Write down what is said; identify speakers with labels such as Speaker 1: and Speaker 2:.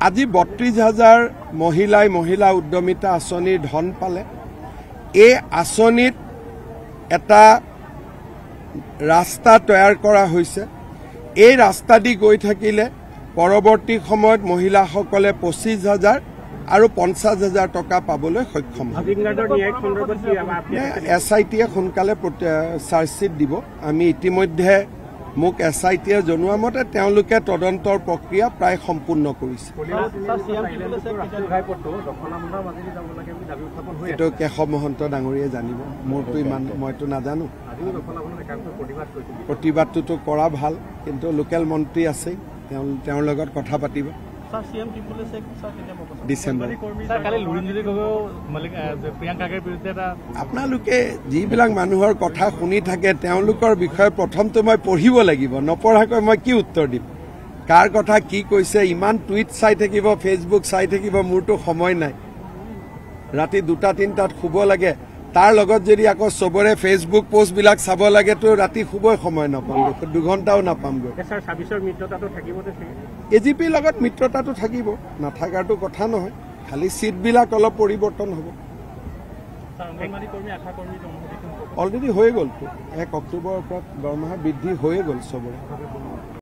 Speaker 1: আজি ৩২,০০০ মহিলা উদ্যমিতা আঁচনিৰ ধন পালে। এই আঁচনিত এটা ৰাস্তা তৈয়াৰ কৰা হৈছে। এই ৰাস্তা দি গৈ থাকিলে পৰৱৰ্তী সময়ত মহিলাসকলে ২৫,০০০ আৰু ৫০,০০০ টকা পাবলৈ সক্ষম হ'ব। SITয়ে সোনকালে চাৰ্জশ্বিট দিব। আমি ইতিমধ্যে মোক SITয়ে জনোৱা মতে তেওঁলোকে তদন্তৰ প্ৰক্ৰিয়া প্ৰায় সম্পূৰ্ণ কৰিছে। এইটো কেশৱ মহন্ত ডাঙৰীয়ে জানিব, মোৰতো ইমান মইতো নাজানো। প্ৰতিবাদটোতো কৰা ভাল, কিন্তু লোকেল মন্ত্ৰী আছেই, তেওঁৰ লগত কথা পাতিব। আপোনালোকে যিবিলাক মানুহৰ কথা শুনি থাকে তেওঁলোকৰ বিষয়ে প্ৰথমটো মই পঢ়িব লাগিব। নপঢ়াকৈ মই কি উত্তৰ দিম? কাৰ কথা কি কৈছে? ইমান টুইট চাই থাকিব, ফেচবুক চাই থাকিব, মোৰতো সময় নাই। ৰাতি ২টা-৩টাত শুব লাগে, তাৰ লগত যদি আকৌ চবৰে ফেচবুক পোষ্টবিলাক চাব লাগে তো ৰাতি শুবই সময় নাপামগৈ, ২ ঘণ্টাও নাপামগৈ। AGPৰ লগত মিত্ৰতাটো থাকিব, নাথাকাৰটো কথা নহয়, খালি চিটবিলাক অলপ পৰিৱৰ্তন হ'ব। অলৰেডি হৈ গ'লতো, ১ অক্টোবৰৰ পৰা দৰমহা বৃদ্ধি হৈয়ে গ'ল চবৰে।